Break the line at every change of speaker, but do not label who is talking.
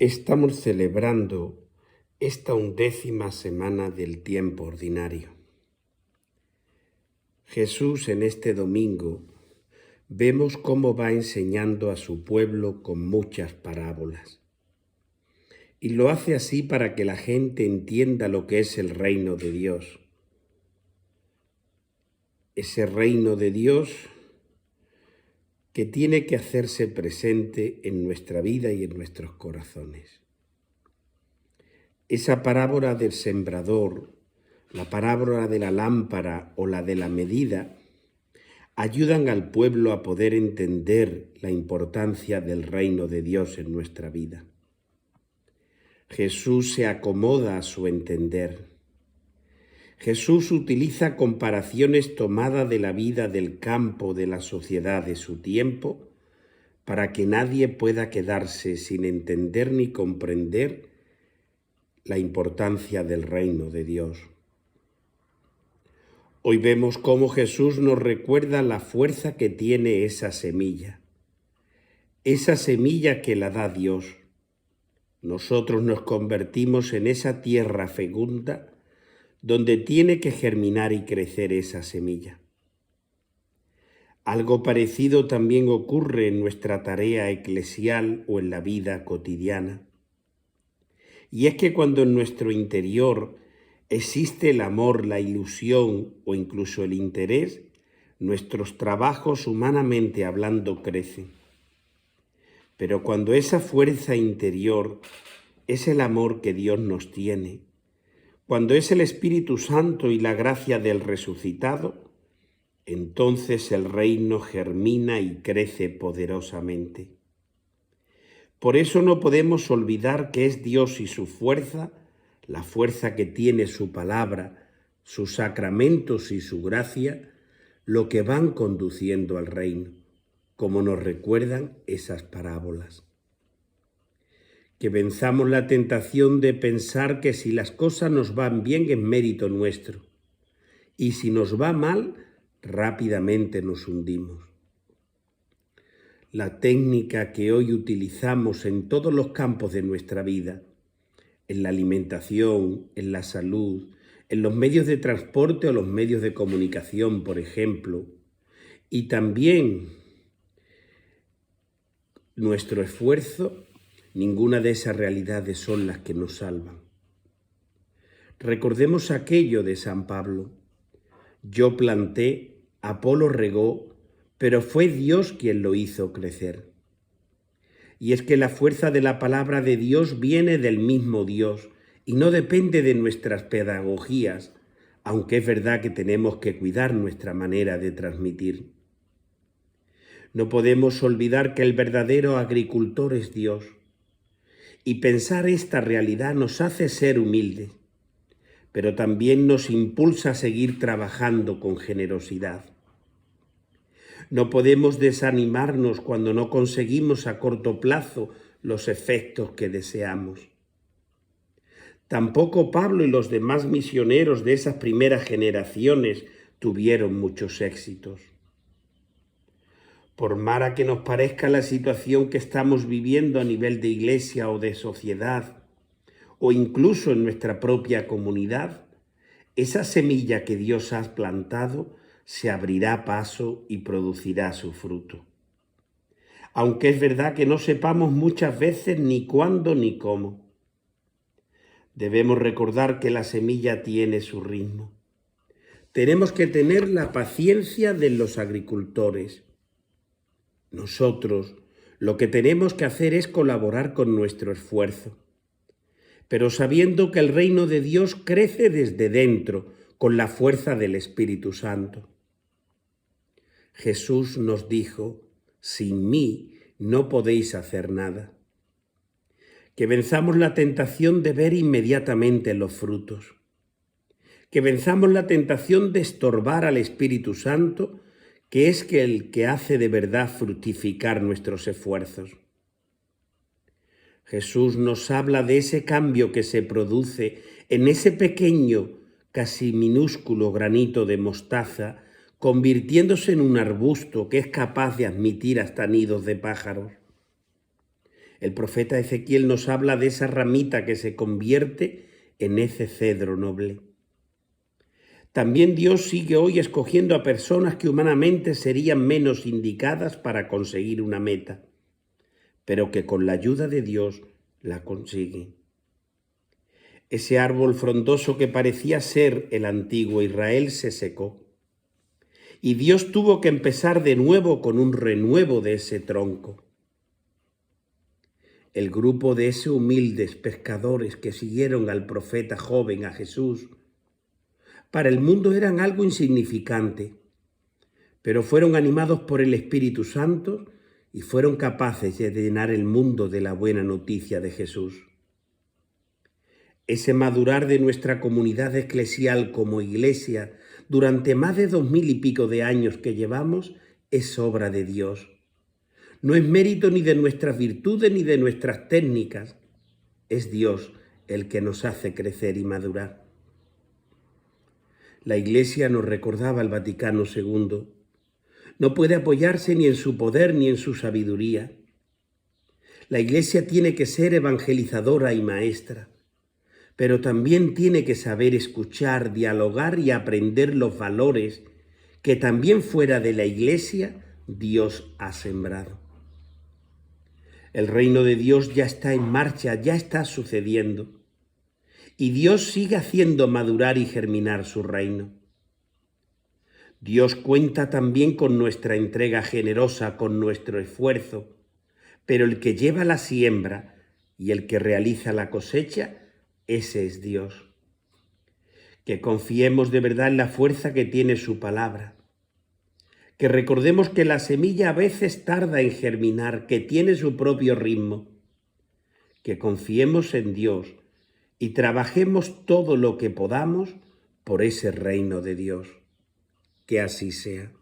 Estamos celebrando esta 11ª semana del tiempo ordinario. Jesús en este domingo vemos cómo va enseñando a su pueblo con muchas parábolas. Y lo hace así para que la gente entienda lo que es el reino de Dios. Ese reino de Dios que tiene que hacerse presente en nuestra vida y en nuestros corazones. Esa parábola del sembrador, la parábola de la lámpara o la de la medida, ayudan al pueblo a poder entender la importancia del reino de Dios en nuestra vida. Jesús se acomoda a su entender. Jesús utiliza comparaciones tomadas de la vida del campo, de la sociedad de su tiempo, para que nadie pueda quedarse sin entender ni comprender la importancia del reino de Dios. Hoy vemos cómo Jesús nos recuerda la fuerza que tiene esa semilla que la da Dios. Nosotros nos convertimos en esa tierra fecunda donde tiene que germinar y crecer esa semilla. Algo parecido también ocurre en nuestra tarea eclesial o en la vida cotidiana. Y es que cuando en nuestro interior existe el amor, la ilusión o incluso el interés, nuestros trabajos humanamente hablando crecen. Pero cuando esa fuerza interior es el amor que Dios nos tiene, cuando es el Espíritu Santo y la gracia del resucitado, entonces el reino germina y crece poderosamente. Por eso no podemos olvidar que es Dios y su fuerza, la fuerza que tiene su palabra, sus sacramentos y su gracia, lo que van conduciendo al reino, como nos recuerdan esas parábolas. Que venzamos la tentación de pensar que si las cosas nos van bien es mérito nuestro, y si nos va mal, rápidamente nos hundimos. La técnica que hoy utilizamos en todos los campos de nuestra vida, en la alimentación, en la salud, en los medios de transporte o los medios de comunicación, por ejemplo, y también nuestro esfuerzo, ninguna de esas realidades son las que nos salvan. Recordemos aquello de San Pablo: yo planté, Apolo regó, pero fue Dios quien lo hizo crecer. Y es que la fuerza de la palabra de Dios viene del mismo Dios y no depende de nuestras pedagogías, aunque es verdad que tenemos que cuidar nuestra manera de transmitir. No podemos olvidar que el verdadero agricultor es Dios, y pensar esta realidad nos hace ser humildes, pero también nos impulsa a seguir trabajando con generosidad. No podemos desanimarnos cuando no conseguimos a corto plazo los efectos que deseamos. Tampoco Pablo y los demás misioneros de esas primeras generaciones tuvieron muchos éxitos. Por mala que nos parezca la situación que estamos viviendo a nivel de iglesia o de sociedad, o incluso en nuestra propia comunidad, esa semilla que Dios ha plantado se abrirá paso y producirá su fruto. Aunque es verdad que no sepamos muchas veces ni cuándo ni cómo. Debemos recordar que la semilla tiene su ritmo. Tenemos que tener la paciencia de los agricultores. Nosotros lo que tenemos que hacer es colaborar con nuestro esfuerzo, pero sabiendo que el reino de Dios crece desde dentro con la fuerza del Espíritu Santo. Jesús nos dijo: sin mí no podéis hacer nada. Que venzamos la tentación de ver inmediatamente los frutos. Que venzamos la tentación de estorbar al Espíritu Santo, que es el que hace de verdad fructificar nuestros esfuerzos. Jesús nos habla de ese cambio que se produce en ese pequeño, casi minúsculo granito de mostaza, convirtiéndose en un arbusto que es capaz de admitir hasta nidos de pájaros. El profeta Ezequiel nos habla de esa ramita que se convierte en ese cedro noble. También Dios sigue hoy escogiendo a personas que humanamente serían menos indicadas para conseguir una meta, pero que con la ayuda de Dios la consiguen. Ese árbol frondoso que parecía ser el antiguo Israel se secó, y Dios tuvo que empezar de nuevo con un renuevo de ese tronco. El grupo de esos humildes pescadores que siguieron al profeta joven, a Jesús, para el mundo eran algo insignificante, pero fueron animados por el Espíritu Santo y fueron capaces de llenar el mundo de la buena noticia de Jesús. Ese madurar de nuestra comunidad eclesial como iglesia durante más de 2000 y pico de años que llevamos es obra de Dios. No es mérito ni de nuestras virtudes ni de nuestras técnicas. Es Dios el que nos hace crecer y madurar. La Iglesia, nos recordaba el Vaticano II, no puede apoyarse ni en su poder ni en su sabiduría. La Iglesia tiene que ser evangelizadora y maestra, pero también tiene que saber escuchar, dialogar y aprender los valores que también fuera de la Iglesia Dios ha sembrado. El reino de Dios ya está en marcha, ya está sucediendo. Y Dios sigue haciendo madurar y germinar su reino. Dios cuenta también con nuestra entrega generosa, con nuestro esfuerzo, pero el que lleva la siembra y el que realiza la cosecha, ese es Dios. Que confiemos de verdad en la fuerza que tiene su palabra. Que recordemos que la semilla a veces tarda en germinar, que tiene su propio ritmo. Que confiemos en Dios y trabajemos todo lo que podamos por ese reino de Dios. Que así sea.